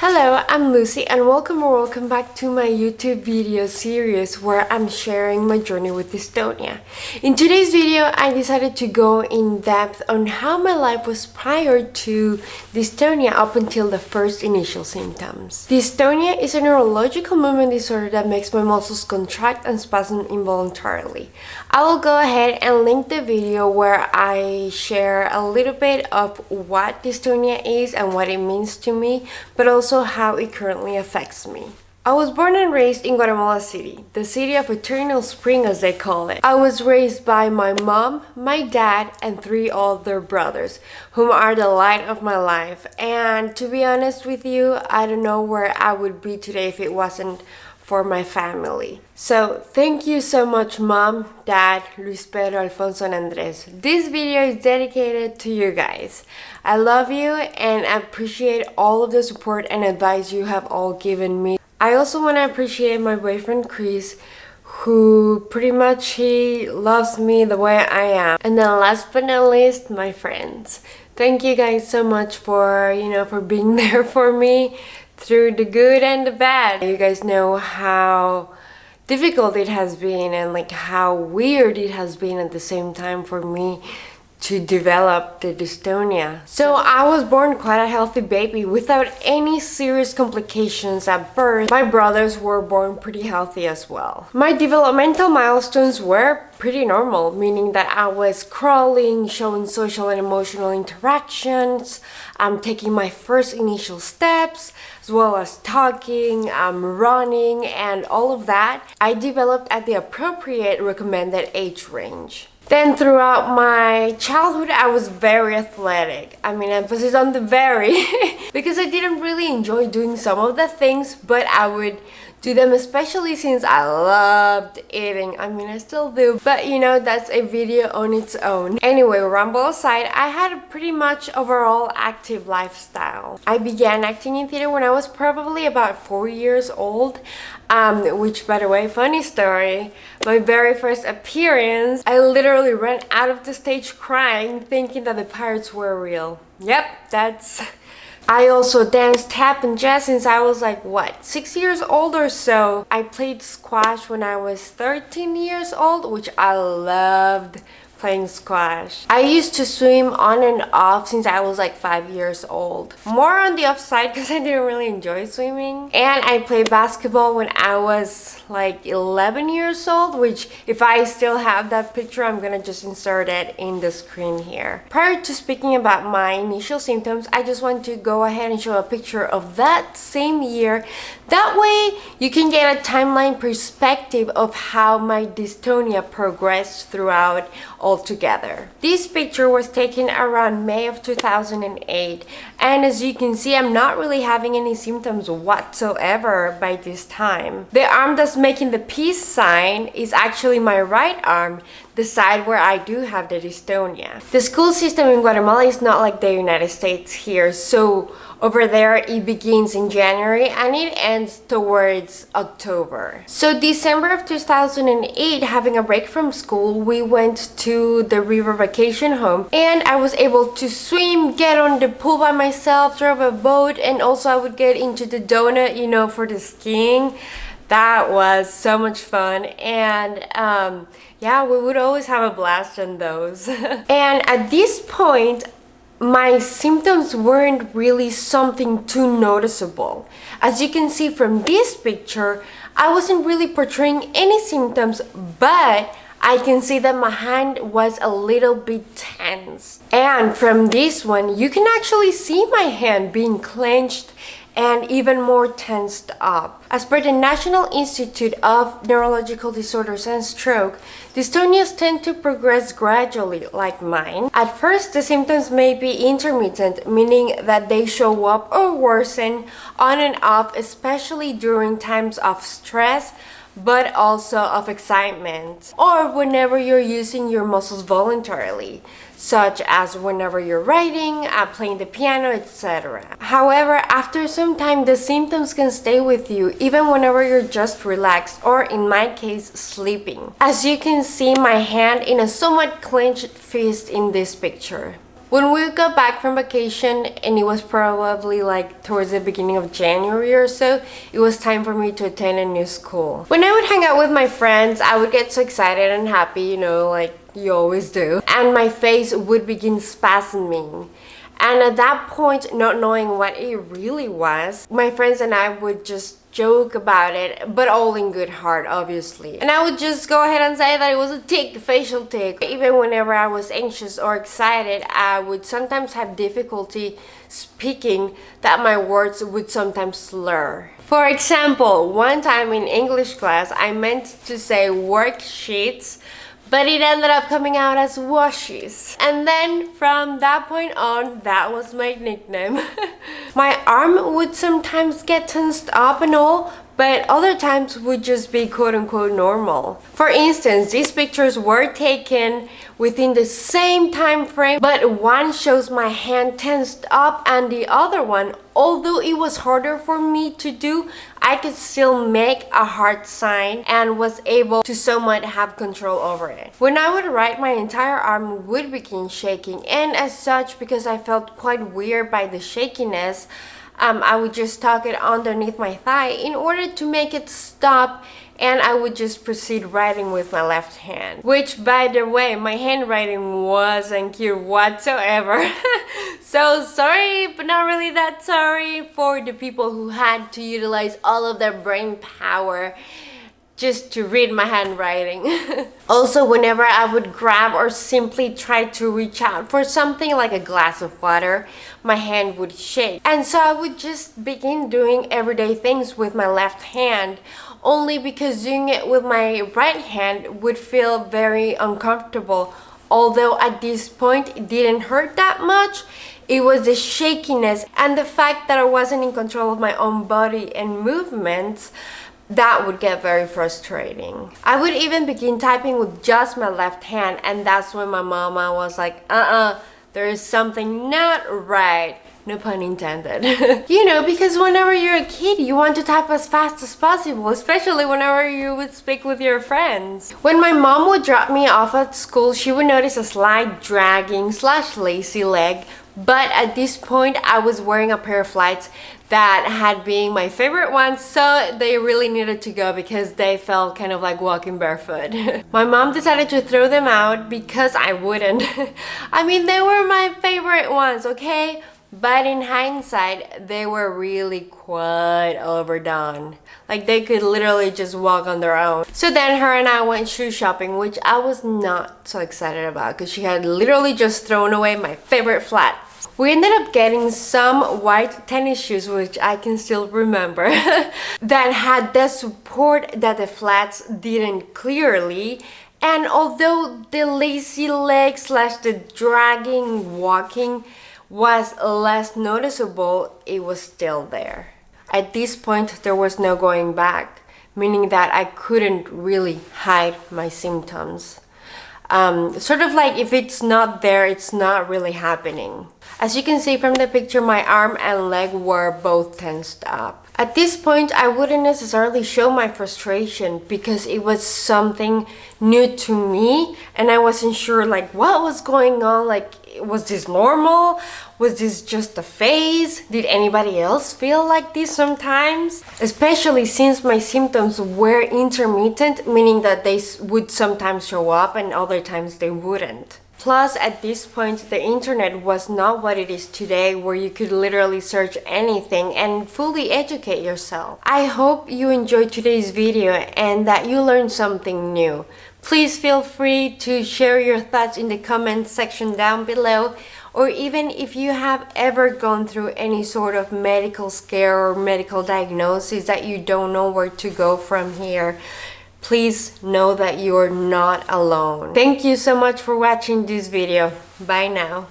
Hello, I'm Lucy and welcome back to my YouTube video series where I'm sharing my journey with dystonia. In today's video, I decided to go in depth on how my life was prior to dystonia up until the first initial symptoms. Dystonia is a neurological movement disorder that makes my muscles contract and spasm involuntarily. I will go ahead and link the video where I share a little bit of what dystonia is and what it means to me, but also how it currently affects me. I was born and raised in Guatemala City, the city of eternal spring as they call it. I was raised by my mom, my dad, and 3 older brothers, whom are the light of my life. And to be honest with you, I don't know where I would be today if it wasn't for my family. So thank you so much, Mom, Dad, Luis Pedro, Alfonso, and Andres. This video is dedicated to you guys. I love you and I appreciate all of the support and advice you have all given me. I also want to appreciate my boyfriend Chris, who pretty much he loves me the way I am. And then last but not least, my friends. Thank you guys so much for being there for me through the good and the bad. You guys know how difficult it has been and like how weird it has been at the same time for me to develop the dystonia. So I was born quite a healthy baby without any serious complications at birth. My brothers were born pretty healthy as well. My developmental milestones were pretty normal, meaning that I was crawling, showing social and emotional interactions, taking my first initial steps, as well as talking, running, and all of that. I developed at the appropriate recommended age range. Then throughout my childhood, I was very athletic. I mean, emphasis on the very, because I didn't really enjoy doing some of the things, but I would do them, especially since I loved eating. I mean, I still do, but that's a video on its own. Anyway, ramble aside, I had a pretty much overall active lifestyle. I began acting in theater when I was probably about 4 years old, which, by the way, funny story, my very first appearance, I literally ran out of the stage crying, thinking that the pirates were real. Yep, that's... I also danced tap and jazz since I was like, 6 years old or so. I played squash when I was 13 years old, which I loved playing squash. I used to swim on and off since I was like 5 years old. More on the off side because I didn't really enjoy swimming. And I played basketball when I was like 11 years old, which if I still have that picture, I'm gonna just insert it in the screen here. Prior to speaking about my initial symptoms, I just want to go ahead and show a picture of that same year. That way you can get a timeline perspective of how my dystonia progressed throughout altogether. This picture was taken around May of 2008, and as you can see, I'm not really having any symptoms whatsoever by this time. The arm that's making the peace sign is actually my right arm, the side where I do have the dystonia. The school system in Guatemala is not like the United States here, so over there it begins in January and it ends towards October. So December of 2008, having a break from school, we went to the river vacation home and I was able to swim, get on the pool by myself, drive a boat, and also I would get into the donut, for the skiing. That was so much fun, and yeah, we would always have a blast on those. And at this point, my symptoms weren't really something too noticeable. As you can see from this picture, I wasn't really portraying any symptoms, but I can see that my hand was a little bit tense. And from this one, you can actually see my hand being clenched and even more tensed up. As per the National Institute of Neurological Disorders and Stroke, dystonias tend to progress gradually, like mine. At first, the symptoms may be intermittent, meaning that they show up or worsen on and off, especially during times of stress, but also of excitement, or whenever you're using your muscles voluntarily, such as whenever you're writing, playing the piano, etc. However, after some time, the symptoms can stay with you even whenever you're just relaxed, or in my case, sleeping. As you can see my hand in a somewhat clenched fist in this picture. When we got back from vacation, and it was probably like towards the beginning of January or so, it was time for me to attend a new school. When I would hang out with my friends, I would get so excited and happy, you know, like you always do. And my face would begin spasming. And at that point, not knowing what it really was, my friends and I would just joke about it, but all in good heart, obviously. And I would just go ahead and say that it was a tick, facial tick. Even whenever I was anxious or excited, I would sometimes have difficulty speaking, that my words would sometimes slur. For example, one time in English class, I meant to say worksheets, but it ended up coming out as washies. And then from that point on, that was my nickname. My arm would sometimes get tensed up and all, but other times would just be quote-unquote normal. For instance, these pictures were taken within the same time frame, but one shows my hand tensed up and the other one, although it was harder for me to do, I could still make a heart sign and was able to somewhat have control over it. When I would write, my entire arm would begin shaking, and as such, because I felt quite weird by the shakiness, I would just tuck it underneath my thigh in order to make it stop, and I would just proceed writing with my left hand. Which, by the way, my handwriting wasn't cute whatsoever. So sorry, but not really that sorry for the people who had to utilize all of their brain power just to read my handwriting. Also, whenever I would grab or simply try to reach out for something like a glass of water, my hand would shake. And so I would just begin doing everyday things with my left hand, only because doing it with my right hand would feel very uncomfortable. Although at this point it didn't hurt that much, it was the shakiness and the fact that I wasn't in control of my own body and movements that would get very frustrating. I would even begin typing with just my left hand, and that's when my mama was like, there is something not right. No pun intended. You know, because whenever you're a kid, you want to type as fast as possible, especially whenever you would speak with your friends. When my mom would drop me off at school, she would notice a slight dragging / lazy leg, but at this point, I was wearing a pair of flats that had been my favorite ones, so they really needed to go because they felt kind of like walking barefoot. My mom decided to throw them out because I wouldn't. I mean, they were my favorite ones, okay? But in hindsight, they were really quite overdone. Like, they could literally just walk on their own. So then her and I went shoe shopping, which I was not so excited about because she had literally just thrown away my favorite flat. We ended up getting some white tennis shoes, which I can still remember, that had the support that the flats didn't clearly. And although the lazy leg / the dragging walking was less noticeable, it was still there. At this point, there was no going back, meaning that I couldn't really hide my symptoms. Sort of like if it's not there, it's not really happening. As you can see from the picture, my arm and leg were both tensed up. At this point, I wouldn't necessarily show my frustration because it was something new to me and I wasn't sure like what was going on. Like, was this normal? Was this just a phase? Did anybody else feel like this sometimes? Especially since my symptoms were intermittent, meaning that they would sometimes show up and other times they wouldn't. Plus, at this point, the internet was not what it is today, where you could literally search anything and fully educate yourself. I hope you enjoyed today's video and that you learned something new. Please feel free to share your thoughts in the comment section down below, or even if you have ever gone through any sort of medical scare or medical diagnosis that you don't know where to go from here. Please know that you are not alone. Thank you so much for watching this video. Bye now.